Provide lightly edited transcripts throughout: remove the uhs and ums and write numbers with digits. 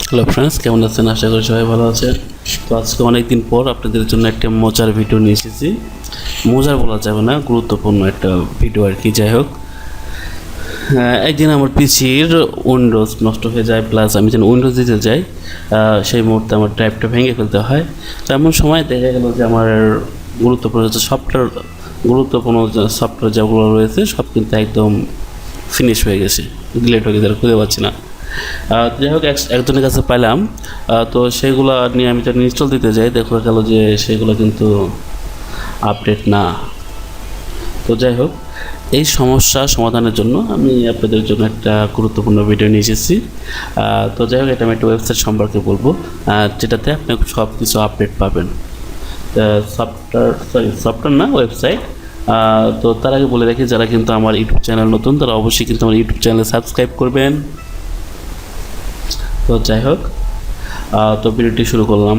Hello friends, কেমন আছেন? আশা করি সবাই ভালো আছেন। তো আজকে অনেক দিন পর আপনাদের জন্য একটা মজার ভিডিও নিয়ে এসেছি। মজার বলা যাবে না, গুরুত্বপূর্ণ একটা ভিডিও আর কি। যাই হোক, একদিন আমার পিসির উইন্ডোজ নষ্ট হয়ে যায়, প্লাস আমি যেন উইন্ডোজ দিতে যাই সেই মুহূর্তে আমার ড্রাইভটা ভেঙে ফেলতে হয়। তো এমন সময় দেখা গেল যে আমার গুরুত্বপূর্ণ সফটওয়্যার যেগুলো রয়েছে সব কিন্তু একদম ফিনিশ হয়ে গেছে, ডিলেট হয়ে গেছে, খুঁজে পাচ্ছি না। যাই হোক, একজনের কাছে পাইলাম। তো সেইগুলো নিয়ে আমি যখন ইনস্টল দিতে যাই, দেখা গেল যে সেগুলো কিন্তু আপডেট না। তো যাই হোক, এই সমস্যা সমাধানের জন্য আমি আপনাদের জন্য একটা গুরুত্বপূর্ণ ভিডিও নিয়ে এসেছি। তো যাই হোক, এটা আমি একটা ওয়েবসাইট সম্পর্কে বলবো যেটাতে আপনি সব কিছু আপডেট পাবেন। সফটওয়্যার না, ওয়েবসাইট। তো তার আগে বলে রাখি, যারা কিন্তু আমার ইউটিউব চ্যানেল নতুন, তারা অবশ্যই কিন্তু আমার ইউটিউব চ্যানেলে সাবস্ক্রাইব করবেন। তো যাই হোক, তো ভিডিওটি শুরু করলাম।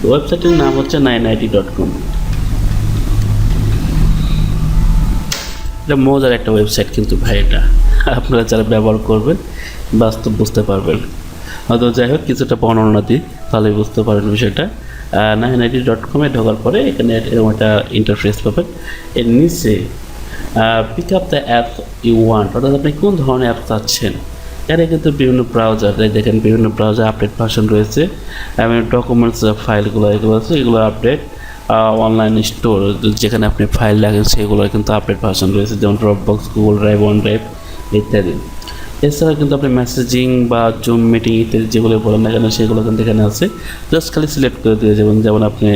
ওয়েবসাইটের নাম হচ্ছে 9IT.com। এটা মজার একটা ওয়েবসাইট কিন্তু ভাই, এটা আপনারা যারা ব্যবহার করবেন বাস্তব বুঝতে পারবেন। তো যাই হোক, কিছুটা বর্ণনা দিই, তাহলে বুঝতে পারবেন বিষয়টা। 9IT.com-এ ঢোকার পরে এখানে এরকম একটা ইন্টারফেস পাবেন। এর নিচে pick up the app you want, অর্থাৎ আপনি কোন ধরনের অ্যাপ চাচ্ছেন। এখানে কিন্তু বিভিন্ন ব্রাউজার, দেখেন বিভিন্ন ব্রাউজার আপডেট ভার্সন রয়েছে। এবং ডকুমেন্টস ফাইলগুলো এগুলো আছে, এগুলো আপডেট। অনলাইন স্টোর, যেখানে আপনি ফাইল রাখেন সেগুলোর কিন্তু আপডেট ভার্সন রয়েছে, যেমন Dropbox, Google drive, one drive ইত্যাদি। এছাড়া কিন্তু আপনি মেসেজিং বা জুম মিটিং ইত্যাদি যেগুলো বলেন না কেন, সেগুলো কিন্তু এখানে আছে। জাস্ট খালি সিলেক্ট করে দিয়ে যাবেন, যেমন আপনি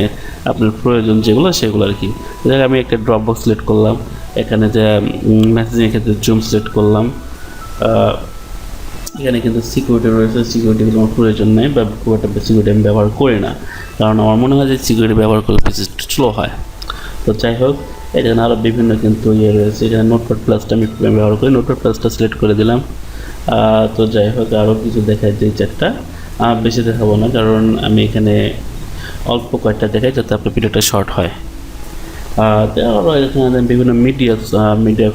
আপনার প্রয়োজন যেগুলো সেগুলো আর কি। যেমন আমি একটা ড্রপবক্স সিলেক্ট করলাম, এখানে যে মেসেজিংয়ের ক্ষেত্রে জুম সিলেক্ট করলাম। এখানে কিন্তু সিকিউরিটি রয়েছে, সিকিউরিটিগুলো আমার প্রয়োজন নেই, বা খুব একটা সিকিউরিটি আমি ব্যবহার করি না, কারণ আমার মনে হয় যে সিকিউরিটি ব্যবহার করলে বেশি স্লো হয়। তো যাই হোক, এখানে আরও বিভিন্ন কিন্তু রয়েছে। এখানে নোটপ্যাড প্লাসটা আমি ব্যবহার করি, নোটপ্যাড প্লাসটা সিলেক্ট করে দিলাম। তো যাই হোক, আরও কিছু দেখায় যে চারটা বেশি দেখাবো না, কারণ আমি এখানে অল্প কয়েকটা দেখাই যাতে আপনার ভিডিওটা শর্ট হয়। আরও এখানে বিভিন্ন মিডিয়া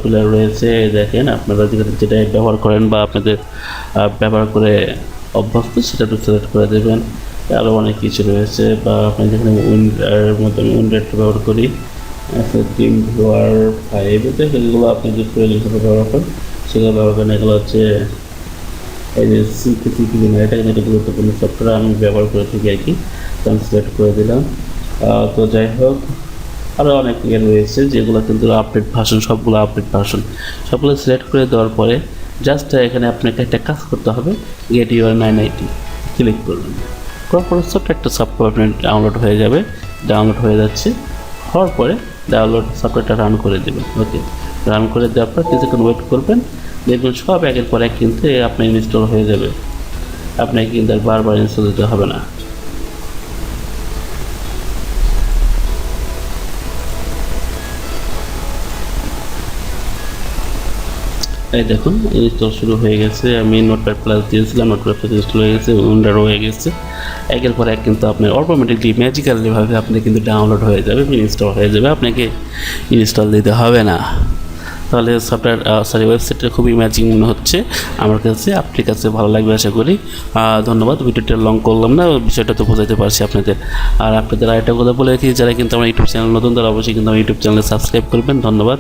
প্লেয়ার রয়েছে। দেখেন, আপনারা যেটা ব্যবহার করেন বা আপনাদের ব্যবহার করে অভ্যস্ত, সেটা একটু সিলেক্ট করে দেবেন। আরও অনেক কিছু রয়েছে, বা আপনি যেখানে মধ্যে আমি উইন্ডোটা ব্যবহার করি, টিম ভিউয়ার 5, সেগুলো আপনি যে প্রয়োজন ব্যবহার করেন সেগুলো ব্যবহার করেন। এগুলো হচ্ছে এই যে সিপি, এটা কিন্তু গুরুত্বপূর্ণ সফটওয়্যার আমি ব্যবহার করে থাকি আর কি। তো আমি সিলেক্ট করে দিলাম। তো যাই হোক, আরও অনেক রয়েছে যেগুলো কিন্তু আপডেট ভার্সন, সবগুলো আপডেট ভার্সন। সবগুলো সিলেক্ট করে দেওয়ার পরে জাস্ট এখানে আপনাকে একটা কাজ করতে হবে, গেট ইউর 9IT ক্লিক করবেন। করার পরে ছোট্ট একটা সফটওয়্যার আপনার ডাউনলোড হয়ে যাবে। ডাউনলোড হয়ে যাচ্ছে, হওয়ার পরে ডাউনলোড সফটওয়্যারটা রান করে দেবেন। ওকে, রান করে দেওয়ার পর কিছুক্ষণ ওয়েট করবেন, দেখবেন সব একের পর এক কিন্তু আপনার ইনস্টল হয়ে যাবে। আপনাকে কিন্তু আর বারবার ইনস্টল দিতে হবে না। এই দেখুন, ইনস্টল শুরু হয়ে গেছে। আমি নোটপ্যাড প্লাস দিয়েছিলাম, নোটপ্যাড প্লাস ইনস্টল হয়ে গেছে, উইন্ডোরও হয়ে গেছে। একের পর এক কিন্তু আপনার অটোমেটিকলি ম্যাজিক্যালিভাবে আপনি কিন্তু ডাউনলোড হয়ে যাবে, ইনস্টল হয়ে যাবে, আপনাকে ইনস্টল দিতে হবে না। তাহলে ওয়েবসাইটটা খুবই ম্যাজিক মনে হচ্ছে আমার কাছে, আপনার কাছে ভালো লাগবে আশা করি। ধন্যবাদ, ভিডিওটা লং করলাম না, বিষয়টা তো বোঝাতে পারছি আপনাদের। আর আপনাদের আরেকটা কথা বলে রাখি, যারা কিন্তু আমার ইউটিউব চ্যানেল নতুন, তারা অবশ্যই কিন্তু আমার ইউটিউব চ্যানেলে সাবস্ক্রাইব করবেন। ধন্যবাদ।